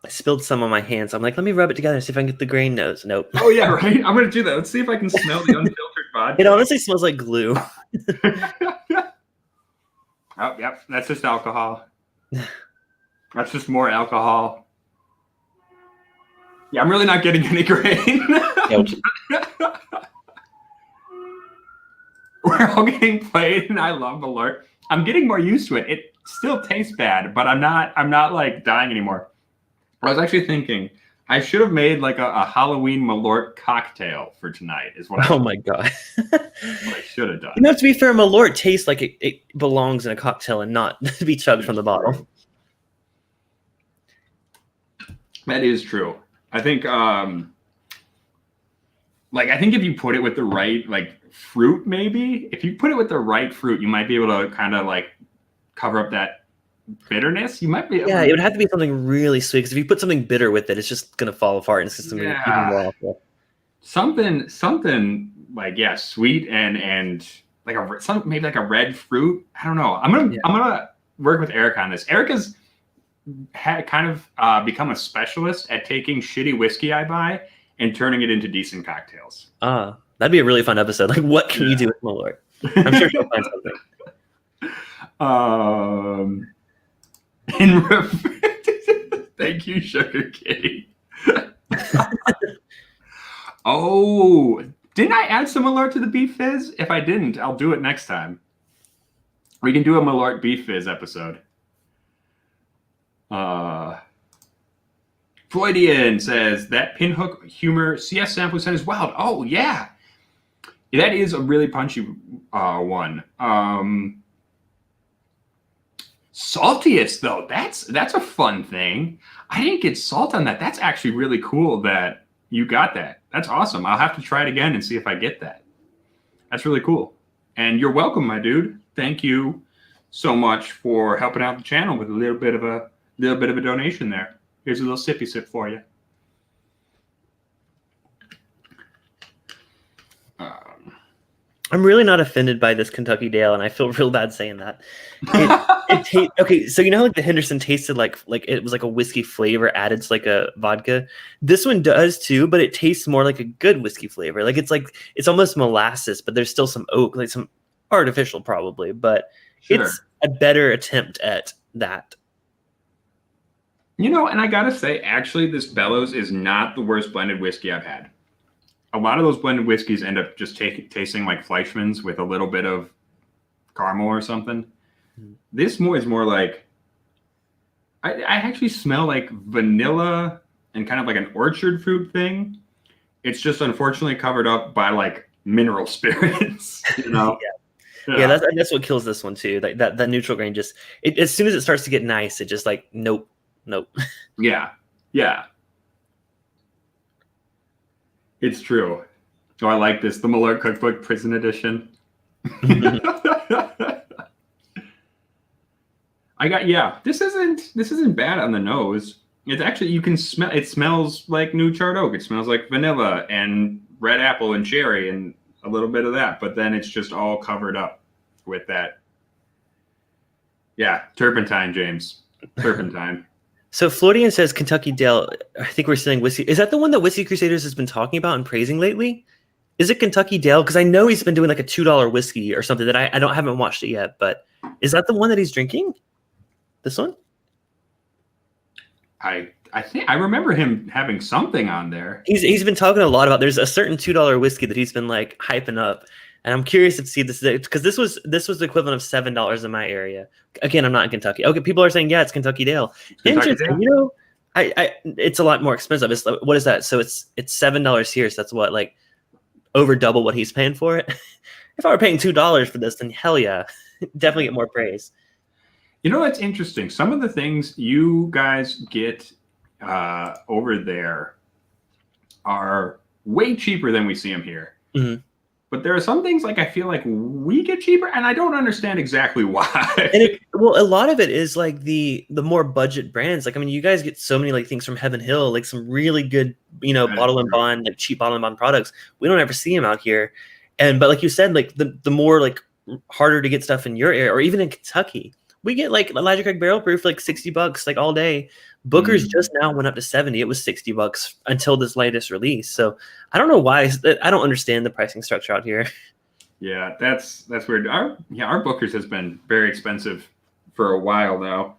I spilled some on my hands. I'm like, let me rub it together and see if I can get the grain notes. Nope. Oh yeah, right. I'm gonna do that. Let's see if I can smell the unfiltered vodka. It honestly smells like glue. Oh, yep. That's just alcohol. That's just more alcohol. Yeah, I'm really not getting any grain. We're all getting played, and I love Malort. I'm getting more used to it. It still tastes bad, but I'm not like dying anymore. I was actually thinking I should have made like a Halloween Malort cocktail for tonight. Is what. Oh my god! What I should have done. You know, to be fair, Malort tastes like it belongs in a cocktail and not to be chugged from the bottle. That is true. I think, I think if you put it with the right fruit, maybe if you put it with the right fruit, you might be able to kind of cover up that bitterness. You might be able it would have to be something really sweet, because if you put something bitter with it, it's just gonna fall apart and it's just gonna be even more awful. Something sweet and maybe like a red fruit. I don't know. I'm gonna work with Erica on this. Erica's kind of become a specialist at taking shitty whiskey I buy and turning it into decent cocktails. That'd be a really fun episode. Like, what can you do with Malort? I'm sure she'll find something. Thank you, Sugar Kitty. Oh, didn't I add some Malort to the beef fizz? If I didn't, I'll do it next time. We can do a Malort beef fizz episode. Freudian says that pinhook humor CS sample scent is wild. Oh yeah, that is a really punchy one. Saltiest though, that's a fun thing. I didn't get salt on that. That's actually really cool that you got that. That's awesome. I'll have to try it again and see if I get that. That's really cool. And you're welcome, my dude. Thank you so much for helping out the channel with a little bit of a donation there. Here's a little sippy sip for you. I'm really not offended by this Kentucky Dale, and I feel real bad saying that. Okay, so you know how like the Henderson tasted like it was like a whiskey flavor added to like a vodka. This one does too, but it tastes more like a good whiskey flavor. Like it's almost molasses, but there's still some oak, like some artificial probably, but it's a better attempt at that. You know, and I gotta say, actually, this Bellows is not the worst blended whiskey I've had. A lot of those blended whiskeys end up just tasting like Fleischmann's with a little bit of caramel or something. This is more like, I actually smell like vanilla and kind of like an orchard fruit thing. It's just unfortunately covered up by like mineral spirits, you know? Yeah, that's what kills this one too. Like that neutral grain just, as soon as it starts to get nice, it just like, nope. Yeah. It's true. Oh, I like this. The Malort Cookbook Prison Edition. This isn't bad on the nose. It's actually, you can smell, it smells like new charred oak. It smells like vanilla and red apple and cherry and a little bit of that, but then it's just all covered up with that. Yeah, turpentine, James. Turpentine. So Floridian says Kentucky Dale, I think we're saying whiskey. Is that the one that Whiskey Crusaders has been talking about and praising lately? Is it Kentucky Dale? Because I know he's been doing like a $2 whiskey or something that I haven't watched it yet, but is that the one that he's drinking? This one? I think I remember him having something on there. He's been talking a lot about, there's a certain $2 whiskey that he's been like hyping up. And I'm curious to see this, because this was the equivalent of $7 in my area. Again, I'm not in Kentucky. Okay, people are saying, yeah, it's Kentucky Dale. Interesting. You know, it's a lot more expensive. It's like, what is that? So it's $7 here. So that's what, like over double what he's paying for it. If I were paying $2 for this, then hell yeah, definitely get more praise. You know, that's interesting. Some of the things you guys get over there are way cheaper than we see them here. Mm-hmm. But there are some things like I feel like we get cheaper, and I don't understand exactly why. Well, a lot of it is like the more budget brands. Like, I mean, you guys get so many like things from Heaven Hill, like some really good, you know, bottle and bond, like cheap bottle and bond products. We don't ever see them out here. But like you said, like the more like harder to get stuff in your area, or even in Kentucky, we get like Elijah Craig Barrel Proof like $60 like all day. Booker's just now went up to $70. It was $60 until this latest release. So I don't know why. I don't understand the pricing structure out here. Yeah, that's weird. Our Booker's has been very expensive for a while now,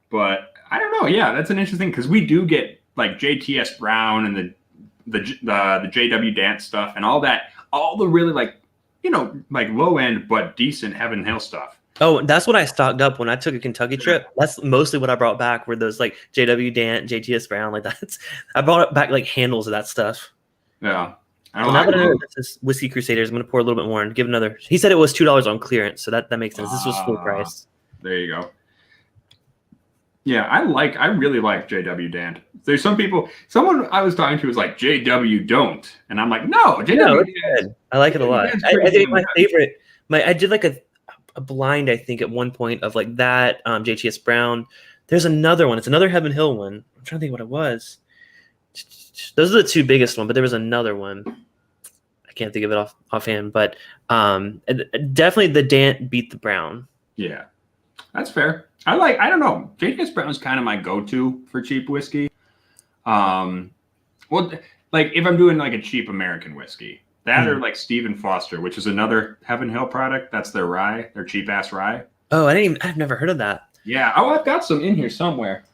but I don't know. Yeah, that's an interesting, because we do get like JTS Brown and the JW Dance stuff and all that, all the really like, you know, like low end but decent Heaven Hill stuff. Oh, that's what I stocked up when I took a Kentucky trip. That's mostly what I brought back, were those like JW Dant, JTS Brown, like that. I brought back like handles of that stuff. Yeah. Now that I know this is Whiskey Crusaders, I'm going to pour a little bit more and give another. He said it was $2 on clearance, so that makes sense. This was full price. There you go. Yeah, I really like JW Dant. There's someone I was talking to was like, JW don't. And I'm like, no, JW no, it's good. I like it a lot. I think my favorite, I did like a blind, I think, at one point of like that, JTS Brown. There's another one. It's another Heaven Hill one. I'm trying to think what it was. Those are the two biggest ones, but there was another one. I can't think of it offhand, but definitely the Dant beat the Brown. Yeah, that's fair. I don't know. JTS Brown is kind of my go-to for cheap whiskey. Well, like if I'm doing like a cheap American whiskey, that or like Stephen Foster, which is another Heaven Hill product. That's their rye, their cheap ass rye. Oh, I've never heard of that. Yeah. Oh, I've got some in here somewhere.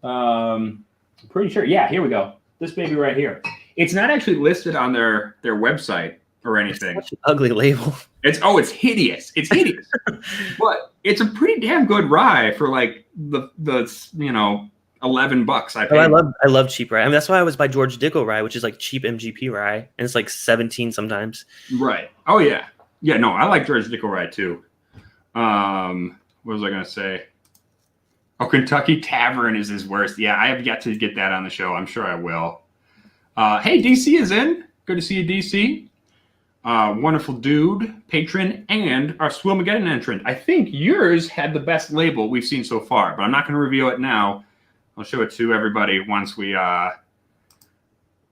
I'm pretty sure. Yeah, here we go. This baby right here. It's not actually listed on their website or anything. It's such an ugly label. It's hideous. It's hideous. But it's a pretty damn good rye for like the you know, $11 I paid. I love cheap rye. I mean, that's why I was by George Dickel rye, which is like cheap MGP rye, and it's like 17 sometimes. Right. Oh yeah. Yeah, no, I like George Dickel rye too. What was I gonna say? Oh, Kentucky Tavern is his worst. Yeah, I have yet to get that on the show. I'm sure I will. Hey, DC is in. Good to see you, DC. wonderful dude, patron, and our Swillmageddon entrant. I think yours had the best label we've seen so far, but I'm not going to reveal it now. I'll show it to everybody once we have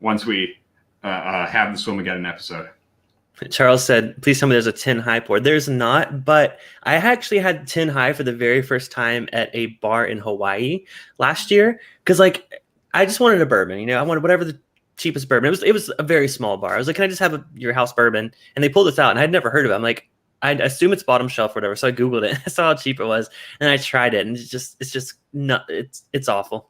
the Swillmageddon episode. Charles said, please tell me there's a tin high pour. There's not, but I actually had tin high for the very first time at a bar in Hawaii last year because, like, I just wanted a bourbon. You know, I wanted whatever the cheapest bourbon. It was a very small bar. I was like, can I just have your house bourbon? And they pulled this out, and I'd never heard of it. I'm like, I assume it's bottom shelf or whatever. So I Googled it. I saw how cheap it was, and I tried it, and it's just not. It's awful.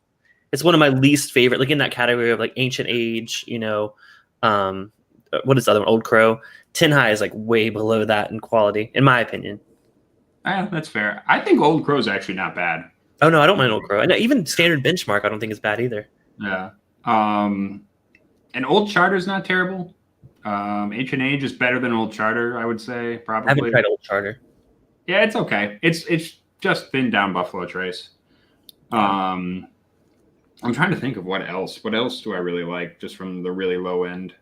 It's one of my least favorite, like in that category of like ancient age. You know, what is the other one? Old Crow. Tin High is like way below that in quality, in my opinion. That's fair. I think Old Crow is actually not bad. Oh no, I don't mind Old Crow. And even Standard Benchmark, I don't think is bad either. Yeah. And Old Charter's not terrible. Ancient Age is better than Old Charter, I would say, probably. I haven't tried Old Charter. Yeah, it's okay. It's just thinned down Buffalo Trace. I'm trying to think of what else. What else do I really like just from the really low end?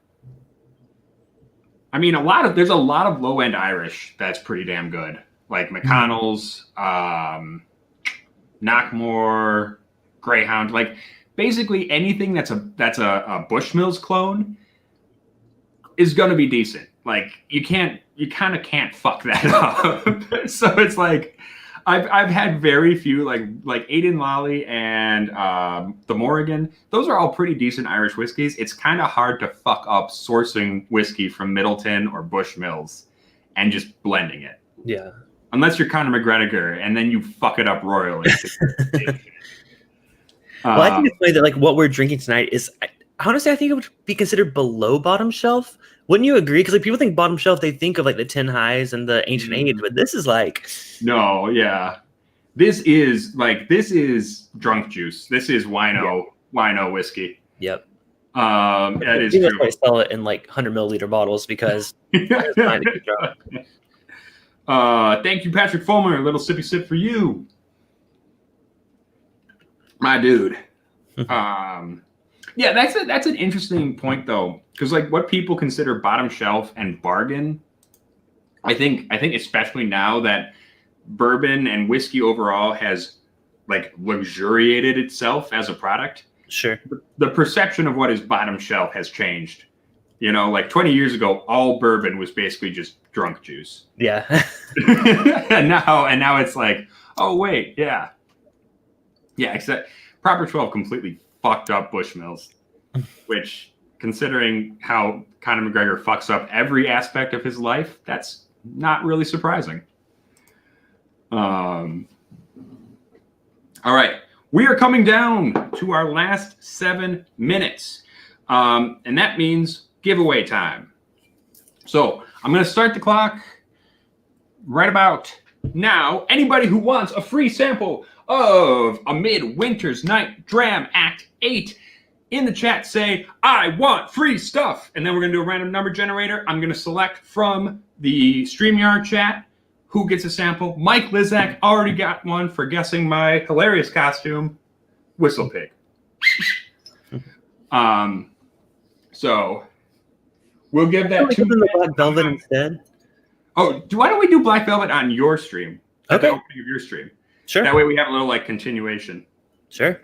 I mean, there's a lot of low end Irish that's pretty damn good, like McConnell's, Knockmore, Greyhound. Like basically anything that's a Bushmills clone is going to be decent. Like you kind of can't fuck that up. So it's like I've had very few like Edd and Lolly and the Morrigan. Those are all pretty decent Irish whiskeys. It's kind of hard to fuck up sourcing whiskey from Middleton or Bushmills and just blending it. Yeah. Unless you're Conor McGregor, and then you fuck it up royally. Well, I think it's funny that like what we're drinking tonight is honestly I think it would be considered below bottom shelf. Wouldn't you agree? Because like people think bottom shelf, they think of like the Tin Highs and the Ancient Age, but this is like no, this is drunk juice. This is wino whiskey. Yep. That is true. true. Sell it in like 100 milliliter bottles because thank you, Patrick Fulmer. A little sippy sip for you, my dude. Yeah, that's an interesting point though, because like what people consider bottom shelf and bargain, I think especially now that bourbon and whiskey overall has like luxuriated itself as a product. Sure. The perception of what is bottom shelf has changed. You know, like 20 years ago, all bourbon was basically just drunk juice. Yeah. and now it's like, oh wait, yeah, except Proper 12 completely fucked up Bushmills, which, considering how Conor McGregor fucks up every aspect of his life, that's not really surprising. All right, we are coming down to our last 7 minutes, and that means giveaway time. So I'm going to start the clock right about now. Anybody who wants a free sample of A Midwinter's Night Dram Act 8 in the chat, say, I want free stuff. And then we're going to do a random number generator. I'm going to select from the StreamYard chat who gets a sample. Mike Lizak already got one for guessing my hilarious costume, Whistle Pig. So we'll give that to the Black Velvet instead. Oh, why don't we do Black Velvet on your stream? At the Okay. opening of your stream. Sure. That way we have a little like continuation. Sure.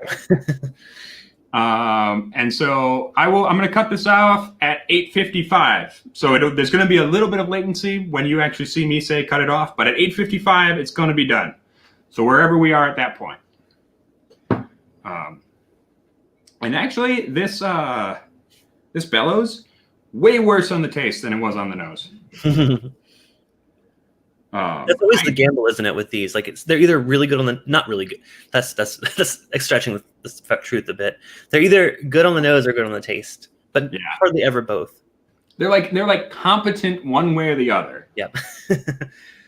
And so I'm going to cut this off at 8:55. So there's going to be a little bit of latency when you actually see me say cut it off, but at 8:55 it's going to be done. So wherever we are at that point. And actually this Bellows way worse on the taste than it was on the nose. That's always the gamble, isn't it? With these, like they're either really good on the not really good. That's stretching the truth a bit. They're either good on the nose or good on the taste, but hardly ever both. They're like competent one way or the other. Yep.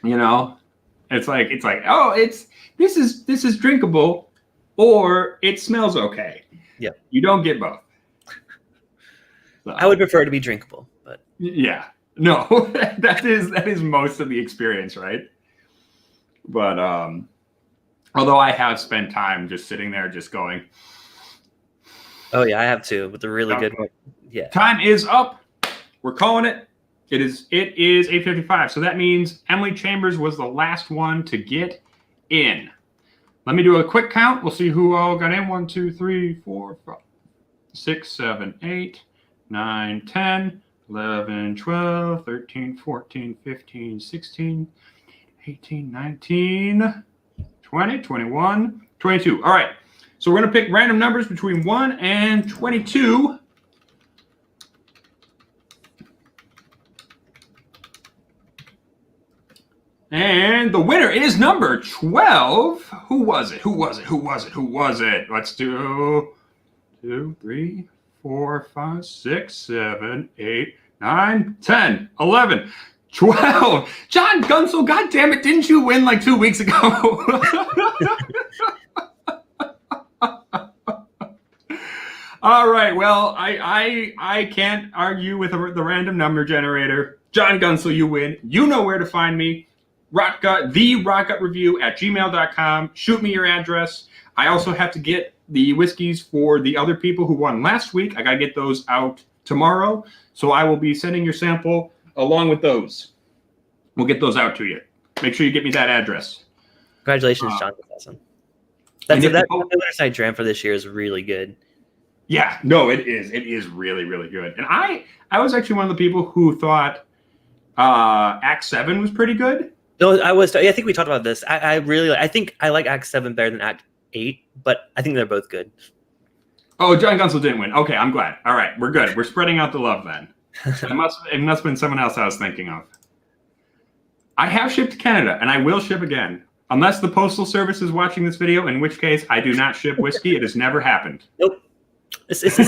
You know, it's like oh, this is drinkable, or it smells okay. Yep. You don't get both. So, I would prefer it to be drinkable, but yeah. No, that is most of the experience, right? But although I have spent time just sitting there, just going. Oh yeah, I have too with the really good one. Yeah. Time is up. We're calling it. It is 8:55. So that means Emily Chambers was the last one to get in. Let me do a quick count. We'll see who all got in. 1, 2, 3, 4, 5, 6, 7, 8, 9, 10, 11, 12, 13, 14, 15, 16, 18, 19, 20, 21, 22. All right. So we're going to pick random numbers between 1 and 22. And the winner is number 12. Who was it? Let's do 2, 3, 4, 5, 6, 7, 8, 9, 10, 11, 12. John Gunsel, God damn it, didn't you win like 2 weeks ago? All right, well, I can't argue with the random number generator. John Gunsel, you win. You know where to find me. therotgutreview@gmail.com. Shoot me your address. I also have to get the whiskeys for the other people who won last week. I got to get those out tomorrow. So I will be sending your sample along with those. We'll get those out to you. Make sure you get me that address. Congratulations, John. That's awesome. That other side dram for this year is really good. Yeah, no, it is. It is really, really good. And I was actually one of the people who thought Act 7 was pretty good. No, I think we talked about this. I think I like Act 7 better than Act 8, but I think they're both good. Oh, John Gunsel didn't win. Okay, I'm glad. All right, we're good. We're spreading out the love then. It must have been someone else I was thinking of. I have shipped to Canada, and I will ship again. Unless the Postal Service is watching this video, in which case I do not ship whiskey. It has never happened. Nope. It's a if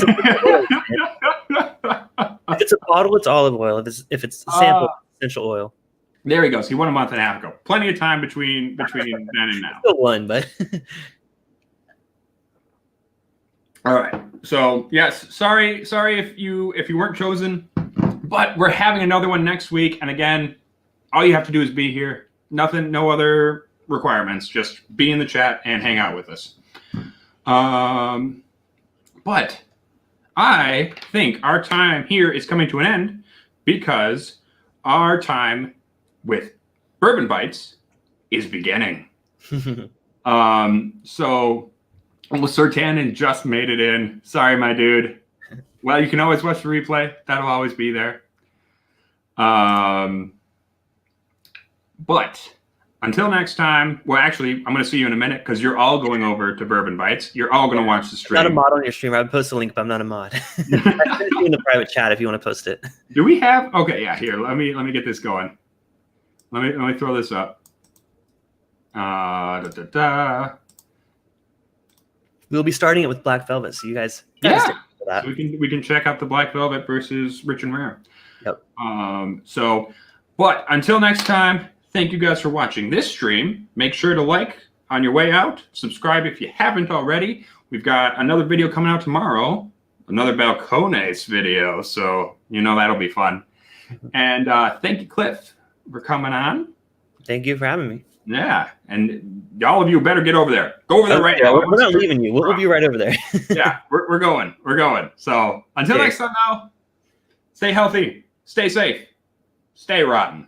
it's a bottle, it's olive oil. If it's a sample, essential oil. There he goes. He won a month and a half ago. Plenty of time between then and now. Still won, but all right. So yes, sorry if you weren't chosen, but we're having another one next week. And again, all you have to do is be here. Nothing, no other requirements. Just be in the chat and hang out with us. But I think our time here is coming to an end because our time with Bourbon Bytes is beginning. So Sir Tannen just made it in. Sorry, my dude. Well, you can always watch the replay. That'll always be there. But until next time, well, actually, I'm going to see you in a minute because you're all going over to Bourbon Bytes. You're all going to watch the stream. I'm not a mod on your stream. I would post a link, but I'm not a mod. I send it in the private chat if you want to post it. Do we have? Okay, yeah. Here, let me get this going. Let me throw this up. We'll be starting it with Black Velvet, so you guys yeah. stick for that. So we can check out the Black Velvet versus Rich and Rare. Yep. But until next time, thank you guys for watching this stream. Make sure to like on your way out. Subscribe if you haven't already. We've got another video coming out tomorrow. Another Balcones video, so you know that'll be fun. And thank you, Cliff, for coming on. Thank you for having me. Yeah, and all of you better get over there. Go over there right now. We're not leaving you. We'll be right over there. Yeah, we're going. We're going. So until next time now, stay healthy, stay safe, stay rotten.